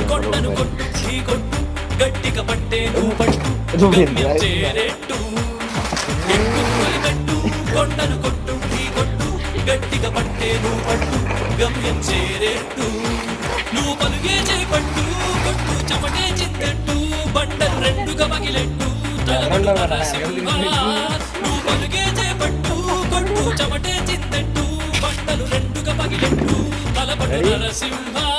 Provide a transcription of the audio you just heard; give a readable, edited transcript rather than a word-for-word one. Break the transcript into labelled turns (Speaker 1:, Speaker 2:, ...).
Speaker 1: కొండను కొట్టు ఢీ కొట్టు గట్టిగా పట్టే నువ్వు పట్టు గమ్యం చేరేట్టు ఎక్కుతొలి పెట్టు కొండను కొట్టు ఢీ కొట్టు గట్టిగా పట్టే నువ్వు పట్టు గమ్యం చేరేట్టు నువ్వు పలుగే చేపట్టు కొట్టు చెమటే చిందట్టు బండలు రెండుగా పగిలెట్టు తలపడు నరసింహ నువ్వు పలుగే చేపట్టు కొట్టు చెమటే చిందట్టు బండలు రెండుగా పగిలెట్టు తలపడు నరసింహ